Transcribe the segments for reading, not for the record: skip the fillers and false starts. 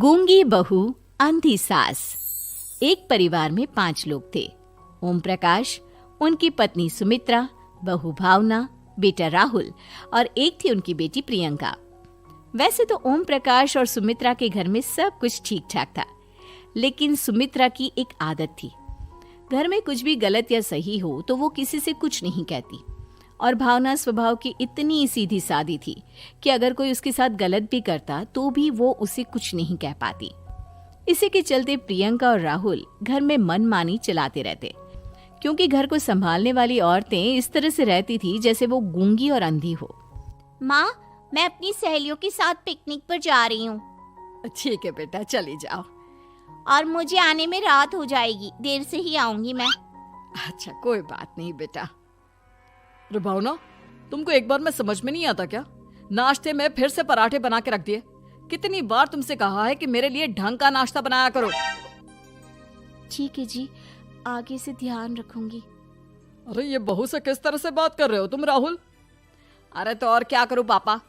गूंगी बहू अंधी सास। एक परिवार में 5 लोग थे। ओम प्रकाश, उनकी पत्नी सुमित्रा, बहू भावना, बेटा राहुल और एक थी उनकी बेटी प्रियंका। वैसे तो ओम प्रकाश और सुमित्रा के घर में सब कुछ ठीक ठाक था, लेकिन सुमित्रा की एक आदत थी। घर में कुछ भी गलत या सही हो तो वो किसी से कुछ नहीं कहती। और भावना स्वभाव की इतनी सीधी सादी थी कि अगर कोई उसके साथ गलत भी करता तो भी वो उसे कुछ नहीं कह पाती। इसी के चलते प्रियंका और राहुल घर में मनमानी चलाते रहते, क्योंकि घर को संभालने वाली औरतें इस तरह से रहती थी जैसे वो गूंगी और अंधी हो। माँ, मैं अपनी सहेलियों के साथ पिकनिक पर जा रही हूँ। ठीक है बेटा, चली जाओ। और मुझे आने में रात हो जाएगी, देर से ही आऊंगी मैं। अच्छा, कोई बात नहीं बेटा। अरे भावना, तुमको एक बार में समझ में नहीं आता क्या? नाश्ते में फिर से पराठे बना के रख दिए। कितनी बार तुमसे कहा है कि मेरे लिए ढंग का नाश्ता बनाया करो। ठीक है जी, आगे से ध्यान रखूंगी। अरे ये बहू से किस तरह से बात कर रहे हो तुम राहुल? अरे तो और क्या करूं पापा,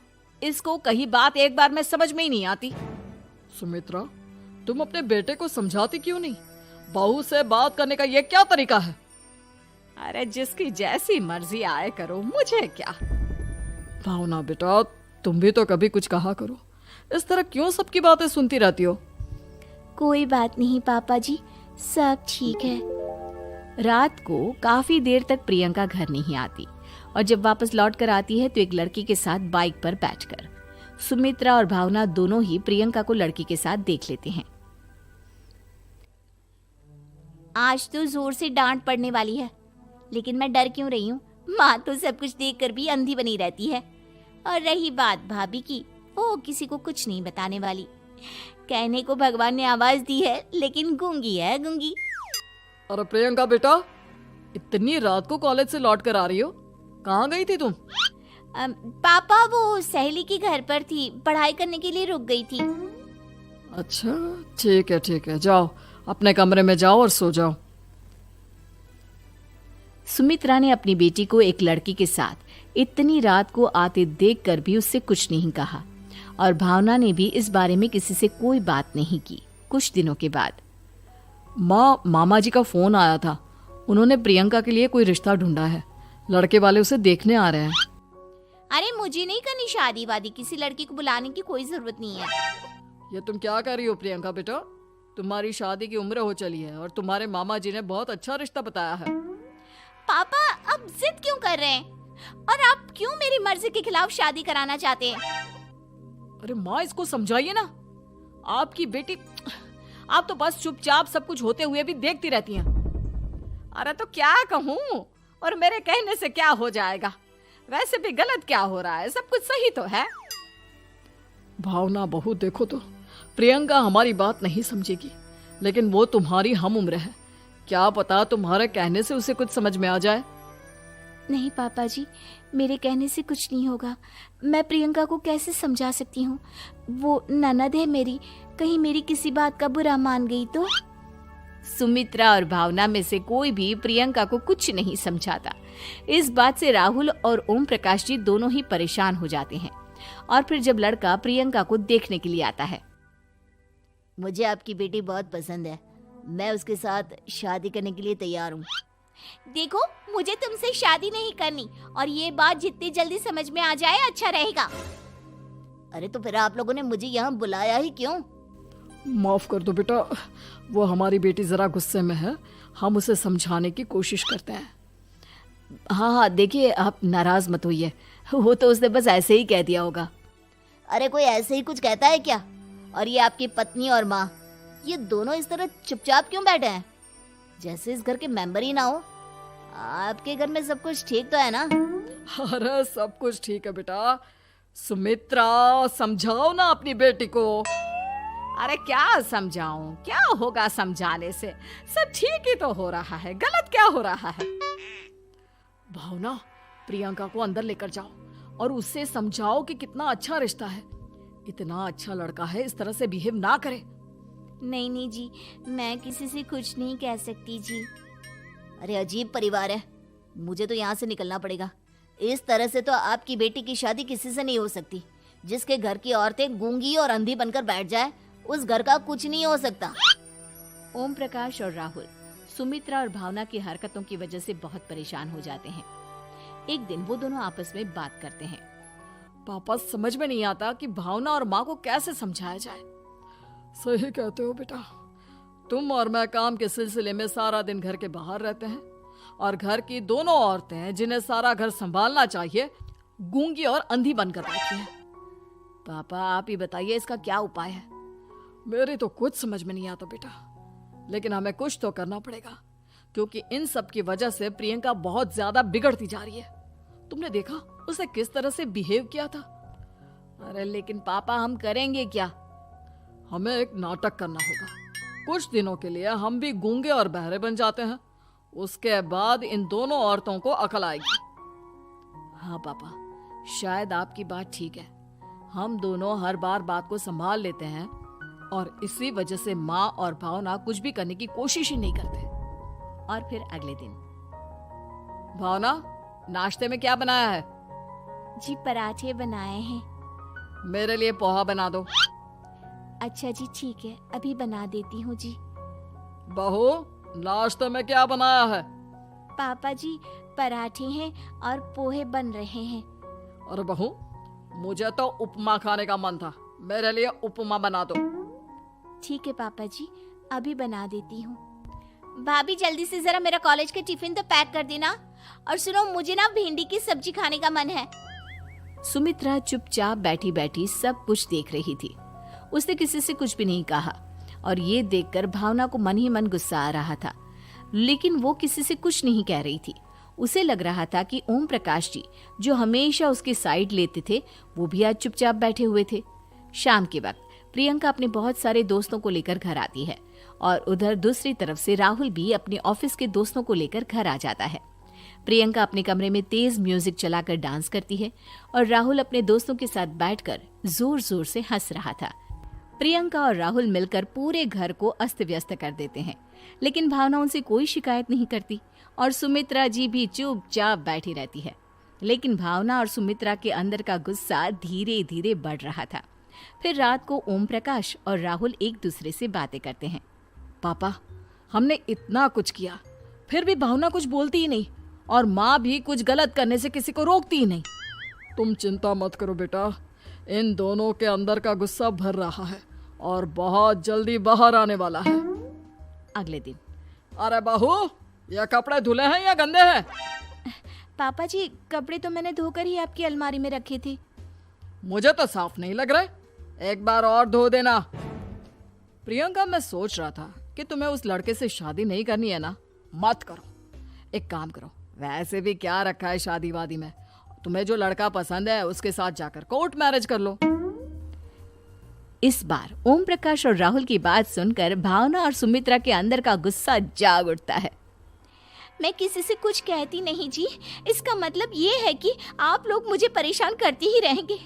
इसको कहीं बात एक बार में समझ में ही नहीं आती। सुमित्रा, तुम अपने बेटे को समझाती क्यों नहीं? बहू से बात करने का ये क्या तरीका है? अरे जिसकी जैसी मर्जी आए करो, मुझे क्या। भावना बेटा, तुम भी तो कभी कुछ कहा करो। इस तरह क्यों सबकी बातें सुनती रहती हो? कोई बात नहीं पापा जी, सब ठीक है। रात को काफी देर तक प्रियंका घर नहीं आती और जब वापस लौट कर आती है तो एक लड़की के साथ बाइक पर बैठकर। सुमित्रा और भावना दोनों ही प्रियंका को लड़की के साथ देख लेते हैं। आज तो जोर से डांट पड़ने वाली है, लेकिन मैं डर क्यों रही हूँ? माँ तो सब कुछ देखकर भी अंधी बनी रहती है। और रही बात भाभी की, वो किसी को कुछ नहीं बताने वाली। कहने को भगवान ने आवाज दी है, लेकिन गूंगी है गूंगी। अरे प्रियंका बेटा, इतनी रात को कॉलेज से लौट कर आ रही हो? कहाँ गई थी तुम? पापा, वो सहेली के घर पर थी, पढ़ाई करने के लिए रुक गई थी। अच्छा, ठीक है, जाओ अपने कमरे में जाओ और सो जाओ। सुमित्रा ने अपनी बेटी को एक लड़की के साथ इतनी रात को आते देखकर भी उससे कुछ नहीं कहा और भावना ने भी इस बारे में किसी से कोई बात नहीं की। कुछ दिनों के बाद मामा जी का फोन आया था। उन्होंने प्रियंका के लिए कोई रिश्ता ढूंढा है। लड़के वाले उसे देखने आ रहे हैं। अरे मुझे नहीं करनी शादी वादी, किसी लड़की को बुलाने की कोई जरूरत नहीं है। ये तुम क्या कर रही हो प्रियंका बेटा? तुम्हारी शादी की उम्र हो चली है और तुम्हारे मामा जी ने बहुत अच्छा रिश्ता बताया है। पापा, अब जिद क्यों कर रहे हैं? और आप क्यों मेरी मर्जी के खिलाफ शादी कराना चाहते हैं? अरे माँ, इसको समझाइए ना। आपकी बेटी, आप तो बस चुपचाप सब कुछ होते हुए भी देखती रहती हैं। अरे तो क्या कहूँ, और मेरे कहने से क्या हो जाएगा? वैसे भी गलत क्या हो रहा है? सब कुछ सही तो है। भावना बहू, देखो तो प्रियंका हमारी बात नहीं समझेगी, लेकिन वो तुम्हारी हम उम्र है। क्या पता तुम्हारे कहने से उसे कुछ समझ में आ जाए। नहीं पापा जी, मेरे कहने से कुछ नहीं होगा। मैं प्रियंका को कैसे समझा सकती हूँ? वो ननद है मेरी, कहीं मेरी किसी बात का बुरा मान गई तो? सुमित्रा और भावना में से कोई भी प्रियंका को कुछ नहीं समझाता। इस बात से राहुल और ओम प्रकाश जी दोनों ही परेशान हो जाते हैं। और फिर जब लड़का प्रियंका को देखने के लिए आता है, मुझे आपकी बेटी बहुत पसंद है, मैं उसके साथ शादी करने के लिए तैयार हूँ। देखो, मुझे तुमसे शादी नहीं करनी, और ये बात जितनी जल्दी समझ में आ जाए अच्छा रहेगा। अरे तो फिर आप लोगों ने मुझे यहाँ बुलाया ही क्यों? माफ कर दो बेटा, वो हमारी बेटी जरा गुस्से में है। हम उसे समझाने की कोशिश करते हैं। हाँ, देखिए आप नाराज मत होइए, वो तो उसने बस ऐसे ही कह दिया होगा। अरे कोई ऐसे ही कुछ कहता है क्या? और ये आपकी पत्नी और माँ, ये दोनों इस तरह चुपचाप क्यों बैठे हैं, जैसे इस घर के मेंबर ही ना हो? आपके घर में सब कुछ ठीक तो है ना? अरे सब कुछ ठीक है बेटा। सुमित्रा, समझाओ ना अपनी बेटी को। अरे क्या समझाऊं, क्या होगा समझाने से? सब ठीक ही तो हो रहा है, गलत क्या हो रहा है? भावना, प्रियंका को अंदर लेकर जाओ और उससे समझाओ कि कितना अच्छा रिश्ता है। इतना अच्छा लड़का है, इस तरह से बिहेव ना करे। नहीं जी, मैं किसी से कुछ नहीं कह सकती जी। अरे अजीब परिवार है, मुझे तो यहाँ से निकलना पड़ेगा। इस तरह से तो आपकी बेटी की शादी किसी से नहीं हो सकती। जिसके घर की औरतें गूंगी और अंधी बनकर बैठ जाए, उस घर का कुछ नहीं हो सकता। ओम प्रकाश और राहुल सुमित्रा और भावना की हरकतों की वजह से बहुत परेशान हो जाते हैं। एक दिन वो दोनों आपस में बात करते हैं। पापा, समझ में नहीं आता कि भावना और माँ को कैसे समझाया जाए। सही कहते हो बेटा, तुम और मैं काम के सिलसिले में सारा दिन घर के बाहर रहते हैं और घर की दोनों औरतें जिन्हें सारा घर संभालना चाहिए गूंगी और अंधी बनकर बैठी हैं। पापा आप ही बताइए इसका क्या उपाय है। मेरी तो कुछ समझ में नहीं आता बेटा, लेकिन हमें कुछ तो करना पड़ेगा क्योंकि इन सब की वजह से प्रियंका बहुत ज्यादा बिगड़ती जा रही है। तुमने देखा उसे किस तरह से बिहेव किया था। अरे लेकिन पापा हम करेंगे क्या? हमें एक नाटक करना होगा। कुछ दिनों के लिए हम भी गूंगे और बहरे बन जाते हैं, उसके बाद इन दोनों औरतों को अकल आएगी। हाँ पापा, शायद आपकी बात ठीक है। हम दोनों हर बार बात को संभाल लेते हैं और इसी वजह से माँ और भावना कुछ भी करने की कोशिश ही नहीं करते। और फिर अगले दिन, भावना, नाश्ते में क्या बनाया है? जी पराठे बनाए हैं। मेरे लिए पोहा बना दो। अच्छा जी ठीक है, अभी बना देती हूँ जी। बहू, नाश्ते में क्या बनाया है? पापा जी पराठे हैं और पोहे बन रहे हैं। अरे बहू, मुझे तो उपमा खाने का मन था, मेरे लिए उपमा बना दो। ठीक है पापा जी, अभी बना देती हूँ। भाभी जल्दी से जरा मेरा कॉलेज का टिफिन तो पैक कर देना। और सुनो, मुझे ना भिंडी की सब्जी खाने का मन है। सुमित्रा चुपचाप बैठी बैठी सब कुछ देख रही थी। उसने किसी से कुछ भी नहीं कहा और ये देखकर भावना को मन ही मन गुस्सा आ रहा था, लेकिन वो किसी से कुछ नहीं कह रही थी। उसे लग रहा था कि ओम प्रकाश जी जो हमेशा उसकी साइड लेते थे वो भी आज चुपचाप बैठे हुए थे। शाम के वक्त प्रियंका अपने बहुत सारे दोस्तों को लेकर घर आती है और उधर दूसरी तरफ से राहुल भी अपने ऑफिस के दोस्तों को लेकर घर आ जाता है। प्रियंका अपने कमरे में तेज म्यूजिक चलाकर डांस करती है और राहुल अपने दोस्तों के साथ बैठकर जोर जोर से हंस रहा था। प्रियंका और राहुल मिलकर पूरे घर को अस्त व्यस्त कर देते हैं, लेकिन भावना उनसे कोई शिकायत नहीं करती और सुमित्रा जी भी चुपचाप बैठी रहती है। लेकिन भावना और सुमित्रा के अंदर का गुस्सा धीरे धीरे बढ़ रहा था। फिर रात को ओम प्रकाश और राहुल एक दूसरे से बातें करते हैं। पापा, हमने इतना कुछ किया फिर भी भावना कुछ बोलती ही नहीं और माँ भी कुछ गलत करने से किसी को रोकती ही नहीं। तुम चिंता मत करो बेटा, इन दोनों के अंदर का गुस्सा भर रहा है और बहुत जल्दी बाहर आने वाला है। अगले दिन, अरे बहू, ये कपड़े धुले हैं या गंदे हैं? पापा जी कपड़े तो मैंने धोकर ही आपकी अलमारी में रखे थे। मुझे तो साफ नहीं लग रहे, एक बार और धो देना। प्रियंका, मैं सोच रहा था कि तुम्हें उस लड़के से शादी नहीं करनी है ना, मत करो। एक काम करो, वैसे भी क्या रखा है शादी वादी में, तुम्हें जो लड़का पसंद है उसके साथ जाकर कोर्ट मैरिज कर लो। इस बार ओम प्रकाश और राहुल की बात सुनकर भावना और सुमित्रा के अंदर का गुस्सा जाग उठता है। मैं किसी से कुछ कहती नहीं जी, इसका मतलब ये है कि आप लोग मुझे परेशान करते ही रहेंगे।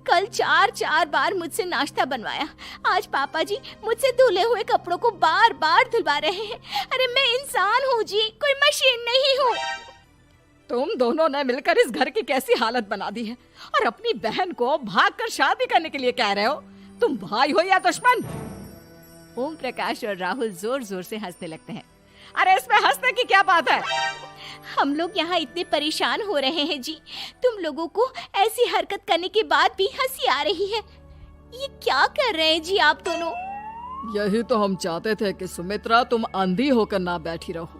कल 4 बार मुझसे नाश्ता बनवाया, आज पापा जी मुझसे धुले हुए कपड़ों को बार बार धुलवा रहे हैं। अरे मैं इंसान हूँ जी, कोई मशीन नहीं हूँ। तुम दोनों ने मिलकर इस घर की कैसी हालत बना दी है और अपनी बहन को भागकर शादी करने के लिए कह रहे हो। तुम भाई हो या दुश्मन? ओम प्रकाश और राहुल जोर जोर से हंसने लगते हैं। अरे इसमें हंसने की क्या बात है? हम लोग यहाँ इतने परेशान हो रहे हैं जी, तुम लोगों को ऐसी हरकत करने के बाद भी हंसी आ रही है। ये क्या कर रहे हैं जी आप दोनों? यही तो हम चाहते थे कि सुमित्रा तुम अंधी होकर ना बैठी रहो।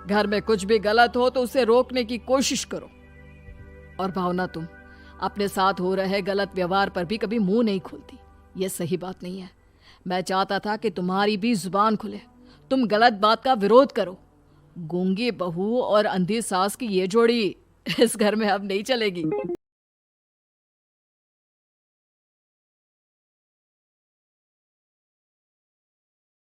घर में कुछ भी गलत हो तो उसे रोकने की कोशिश करो। और भावना, तुम अपने साथ हो रहे गलत व्यवहार पर भी कभी मुंह नहीं खोलती। ये सही बात नहीं है। मैं चाहता था कि तुम्हारी भी जुबान खुले, तुम गलत बात का विरोध करो। गूंगी बहू और अंधी सास की ये जोड़ी इस घर में अब नहीं चलेगी।